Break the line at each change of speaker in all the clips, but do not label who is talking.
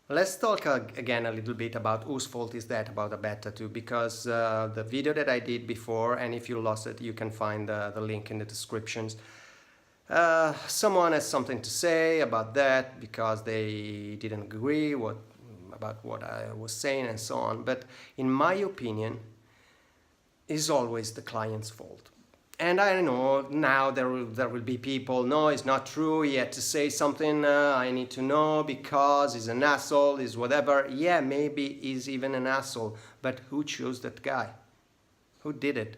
Let's talk again a little bit about whose fault is that about a bad tattoo, because the video that I did before, and if you lost it, you can find the link in the descriptions. Someone has something to say about that because they didn't agree about what I was saying and so on. But in my opinion, it's always the client's fault. And I know now there will be people, no, it's not true, he had to say something, I need to know because he's an asshole, he's whatever. Yeah, maybe he's even an asshole, but who chose that guy? Who did it?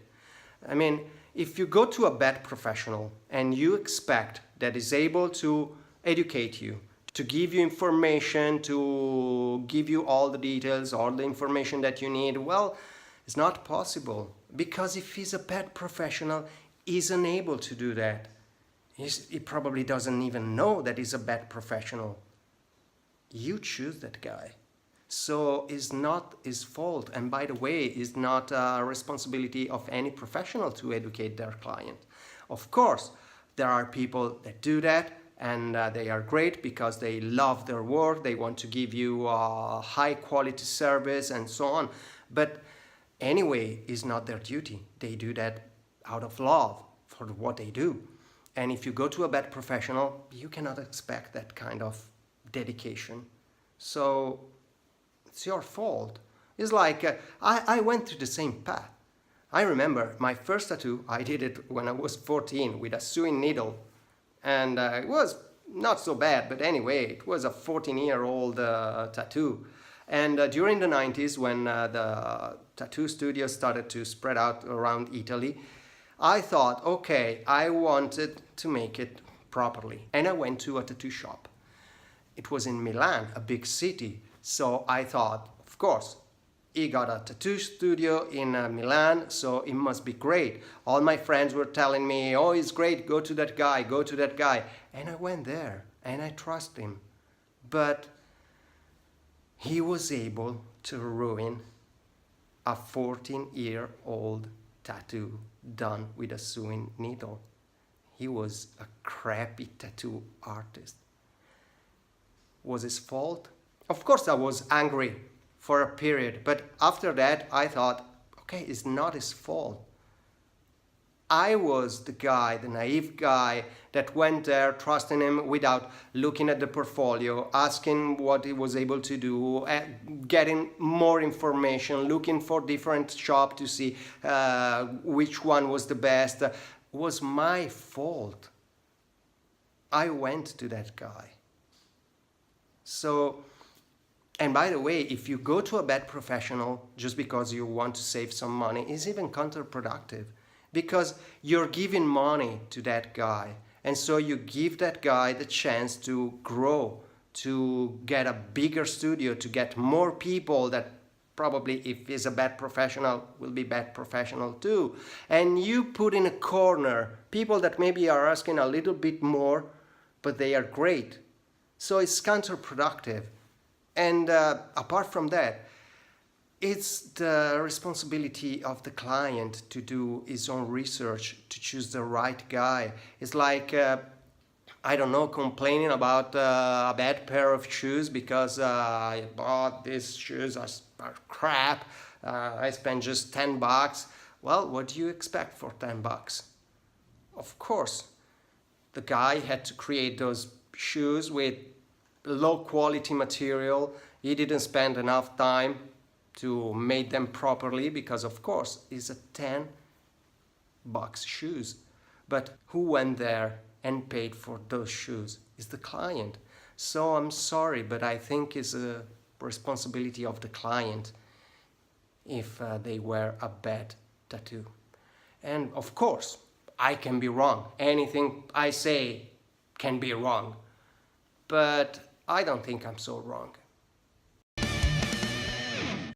I mean, if you go to a bad professional and you expect that he's able to educate you, to give you information, to give you all the details, all the information that you need, well, it's not possible. Because if he's a bad professional, he's unable to do that. He probably doesn't even know that he's a bad professional. You choose that guy. So it's not his fault. And by the way, it's not a responsibility of any professional to educate their client. Of course, there are people that do that, and they are great because they love their work. They want to give you a high quality service and so on. But anyway, it's not their duty. They do that out of love for what they do. And if you go to a bad professional, you cannot expect that kind of dedication. So it's your fault. It's like I went through the same path. I remember my first tattoo, I did it when I was 14 with a sewing needle. And it was not so bad, but anyway, it was a 14-year-old tattoo. And during the 90s, when the tattoo studios started to spread out around Italy, I thought, okay, I wanted to make it properly. And I went to a tattoo shop. It was in Milan, a big city. So I thought, of course, he got a tattoo studio in Milan, so it must be great. All my friends were telling me, oh, it's great, go to that guy, go to that guy. And I went there, and I trust him. But he was able to ruin a 14-year-old tattoo done with a sewing needle. He was a crappy tattoo artist. Was his fault? Of course I was angry for a period, but after that I thought, okay, it's not his fault. I was the guy, the naive guy that went there trusting him without looking at the portfolio, asking what he was able to do, getting more information, looking for different shops to see which one was the best. It was my fault. I went to that guy. So, and by the way, if you go to a bad professional just because you want to save some money, it's even counterproductive. Because you're giving money to that guy, and so you give that guy the chance to grow, to get a bigger studio, to get more people that probably, if he's a bad professional, will be bad professional too. And you put in a corner people that maybe are asking a little bit more, but they are great. So it's counterproductive. And apart from that, it's the responsibility of the client to do his own research, to choose the right guy. It's like, I don't know, complaining about a bad pair of shoes because I bought these shoes are crap. I spent just $10. Well, what do you expect for $10? Of course, the guy had to create those shoes with low quality material. He didn't spend enough time to make them properly because, of course, it's a $10 shoes. But who went there and paid for those shoes? Is the client. So I'm sorry, but I think it's a responsibility of the client if they wear a bad tattoo. And of course, I can be wrong. Anything I say can be wrong. But I don't think I'm so wrong.